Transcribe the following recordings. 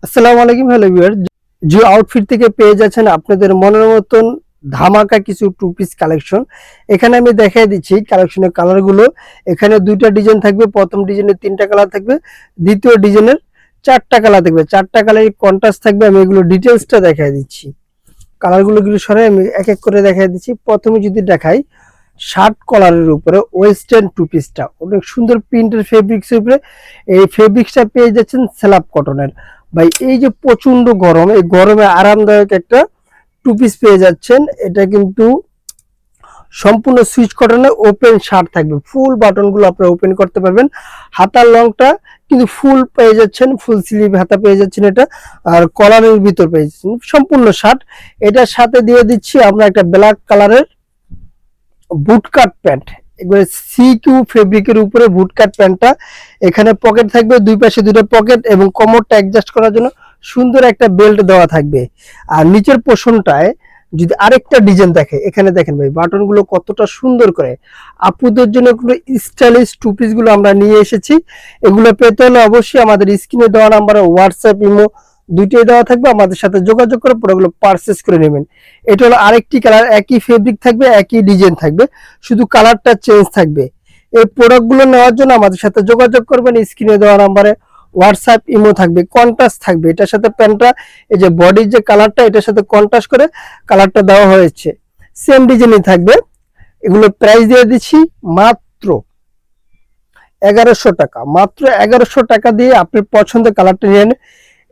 আসসালামু আলাইকুম, hello viewer. Jio outfit থেকে পেয়ে যাচ্ছেন আপনাদের মনের মতন ধামাকা কিছু টু পিস কালেকশন। এখানে আমি দেখাই দিচ্ছি কালেকশনের কালারগুলো। এখানে দুইটা ডিজাইন থাকবে, প্রথম ডিজাইনের তিনটা কালার থাকবে, দ্বিতীয় ডিজাইনের চারটা কালার থাকবে, চারটা কালারের কন্ট্রাস্ট থাকবে। আমি এগুলো ডিটেলসটা দেখাই দিচ্ছি, কালারগুলো সরাই আমি এক এক করে দেখাই দিচ্ছি। প্রথমে যদি দেখাই শার্ট কলারের উপরে ওয়েস্টার্ন টু পিসটা, অনেক সুন্দর প্রিন্টের ফেব্রিক্স উপরে। এই ফেব্রিক্সটা পেয়ে যাচ্ছেন স্ল্যাব কটনের। ভাই এই যে প্রচন্ড গরম, এই গরমে আরামদায়ক একটা টু পিস পেয়ে যাচ্ছেন। এটা কিন্তু সম্পূর্ণ সুইচ কটনের ওপেন শার্ট থাকবে, ফুল বাটন গুলো আপনারা ওপেন করতে পারবেন। হাতার লংটা কিন্তু ফুল পেয়ে যাচ্ছেন, ফুল স্লিভ হাতা পেয়ে যাচ্ছেন এটা। আর কলারের ভিতর পেয়ে যাচ্ছেন সম্পূর্ণ শার্ট। এটার সাথে দিয়ে দিচ্ছি আমরা একটা ব্ল্যাক কালারের বুটকাট প্যান্ট, একবারে সি কিউ ফেব্রিকের উপরে বুটকাট প্যান্টটা। এখানে পকেট থাকবে, দুই পাশে দুটো পকেট এবং কোমরটা অ্যাডজাস্ট করার জন্য সুন্দর একটা বেল্ট দেওয়া থাকবে। আর নিচের পোর্শনটায় যদি আরেকটা ডিজাইন দেখে, এখানে দেখেন ভাই বাটন গুলো কতটা সুন্দর করে। আপুদের জন্য কোনো স্টাইলিশ টু পিস গুলো আমরা নিয়ে এসেছি। এগুলো পেতে হলে অবশ্যই আমাদের স্ক্রিনে দেওয়া নাম্বারে হোয়াটসঅ্যাপ, ইমো দুইটাই দেওয়া থাকবে, আমাদের সাথে যোগাযোগ করে প্রোডাক্টগুলো পারচেজ করে নেবেন। এটা হলো আরেকটি কালার, একই ফেব্রিক থাকবে, একই ডিজাইন থাকবে, শুধু কালারটা চেঞ্জ থাকবে। এই প্রোডাক্টগুলো নেওয়ার জন্য আমাদের সাথে যোগাযোগ করবেন, স্ক্রিনে দেওয়া নাম্বারে হোয়াটসঅ্যাপ, ইমো থাকবে, কন্ট্রাস্ট থাকবে। এটার সাথে প্যান্টটা, এই যে বডির যে কালারটা, এটার সাথে কন্ট্রাস্ট করে কালারটা দেওয়া হয়েছে, সেম ডিজাইনই থাকবে। এগুলো প্রাইস দিয়ে দিচ্ছি মাত্র 1100 টাকা। মাত্র 1100 টাকা দিয়ে আপনি পছন্দের কালারটা নিয়ে নেন।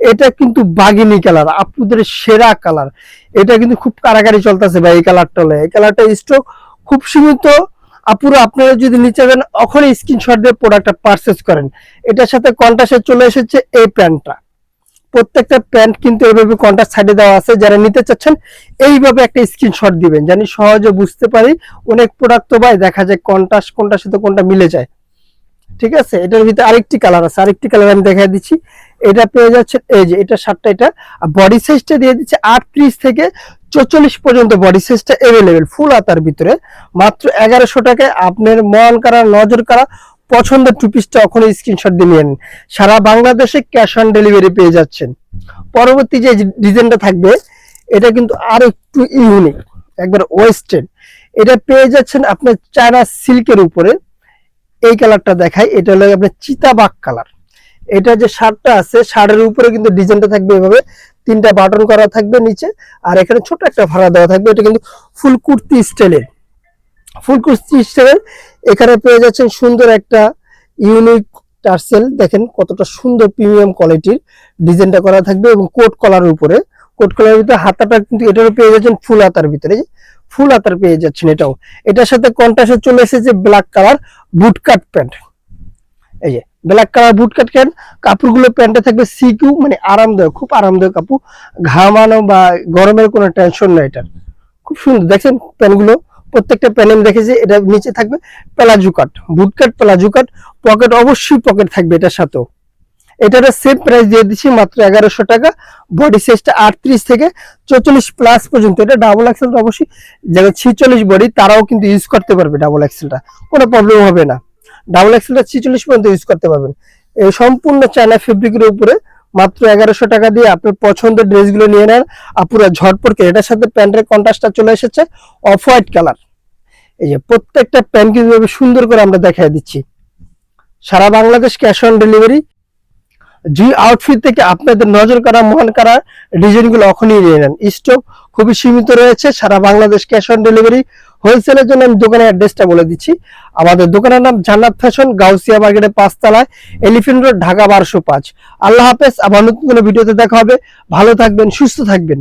এটা কিন্তু বাগিনী কালার, আপুদের সেরা কালার। এটা কিন্তু খুব কারাকারি চলতেছে ভাই। এই কালারটা হলে, এই কালারটা স্টক খুব সীমিত। আপুরা আপনারা যদি নিচে যান ওখানে স্ক্রিনশট দিয়ে প্রোডাক্টটা পারচেজ করেন। এটার সাথে কন্ট্রাস্টে চলে এসেছে এই প্যান্টটা। প্রত্যেকটা প্যান্ট কিন্তু এইভাবে কন্ট্রাস্ট সাইডে দেওয়া আছে। যারা নিতে চাচ্ছেন এইভাবে একটা স্ক্রিনশট দিবেন, জানি সহজে বুঝতে পারি। অনেক প্রোডাক্ট তো ভাই দেখা যায় কন্ট্রাস্ট কোনটার সাথে কোনটা মিলে যায়। ঠিক আছে, এটার ভিতরে আরেকটি কালার আছে, আরেকটি কালার আমি দেখাই দিচ্ছি। এটা পেয়ে যাচ্ছে, এই যে এটা শার্টটা, এটা বডি সাইজটা দিয়ে দিচ্ছে 38 থেকে 44 পর্যন্ত বডি সাইজটা अवेलेबल, ফুল হাতার ভিতরে। মাত্র 1100 টাকায় আপনার মন কারা নজর কারা পছন্দের টু পিসটা ওখানে স্ক্রিনশট দিয়ে নিন। সারা বাংলাদেশে ক্যাশ অন ডেলিভারি পেয়ে যাচ্ছেন। পরবর্তী যে ডিজাইনটা থাকবে, এটা কিন্তু আর একটু ইউনিক, একবার ওয়েস্টার্ন। এটা পেয়ে যাচ্ছেন আপনার চায়না সিল্কের উপরে। এই কালারটা দেখাই, এটা হলো আপনার চিতাবাগ কালার। এটা যে শার্টটা আছে, শার্টের উপরে কিন্তু ডিজাইনটা থাকবে এভাবে, তিনটা বাটন করা থাকবে নিচে, আর এখানে ছোট একটা ভাড়া দেওয়া থাকবে। এটা কিন্তু ফুল কুর্তি স্টাইলের, ফুল কুর্তি স্টাইলের। এখানে পেয়ে যাচ্ছেন সুন্দর একটা ইউনিক টার্সেল, দেখেন কতটা সুন্দর প্রিমিয়াম কোয়ালিটির ডিজাইনটা করা থাকবে। এবং কোট কলারের উপরে, কোট কলারের ভিতরে হাতাটা কিন্তু এটারও পেয়ে যাচ্ছেন ফুল হাতার ভিতরে, ফুল হাতার পেয়ে যাচ্ছেন এটাও। এটার সাথে কন্ট্রাস্টে চলে এসেছে ব্ল্যাক কালার বুটকাট প্যান্ট। এই যে ব্ল্যাক কালার বুটকাট প্যান্ট, কাপড়গুলো প্যান্টে থাকবে সিকিউ, মানে আরামদায়ক, খুব আরামদায়ক কাপড়। ঘামানো বা গরমের কোনো টেনশন নাই এটার। খুব সুন্দর দেখছেন প্যান্টগুলো, প্রত্যেকটা প্যান্ট আমি দেখেছি। এটা নিচে থাকবে প্লাজো কাট, বুটকাট প্লাজো কাট, পকেট অবশ্যই পকেট থাকবে এটার সাথেও। এটার সেম প্রাইস দিয়ে দিচ্ছি মাত্র 1100 টাকা। বডি সাইজটা 38 থেকে 44 প্লাস পর্যন্ত। এটা ডাবল এক্সেলটা অবশ্যই যারা 46 বডি তারাও কিন্তু ইউজ করতে পারবে, ডাবল এক্সেলটা কোনো প্রবলেম হবে না। ডাবল এক্সেলটা 46 পর্যন্ত ইউজ করতে পারবেন। এই সম্পূর্ণ চায়না ফেব্রিকের উপরে মাত্র 1100 টাকা দিয়ে আপনার পছন্দের ড্রেসগুলো নিয়ে নেন আপুরা ঝটপট করে। এটার সাথে প্যান্টের কন্ট্রাস্টটা চলে এসেছে অফ হোয়াইট কালার। এই যে প্রত্যেকটা প্যান্ট কিন্তু সুন্দর করে আমরা দেখাই দিচ্ছি। সারা Bangladesh cash on delivery. G outfit থেকে আপনাদের নজর কাড়া মন কাড়া ডিজাইনগুলো এখনই নিয়ে নেন, স্টক খুবই সীমিত রয়েছে। সারা বাংলাদেশ ক্যাশ অন ডেলিভারি। হোলসেলের জন্য আমি দোকানের অ্যাড্রেসটা বলে দিচ্ছি। আমাদের দোকানের নাম জান্নাত ফ্যাশন, গাউসিয়া মার্কেটের 5 তলায়, এলিফ্যান্ট রোড, ঢাকা 1205। আল্লাহ হাফেজ, আবার নতুন কোনো ভিডিওতে দেখা হবে। ভালো থাকবেন, সুস্থ থাকবেন।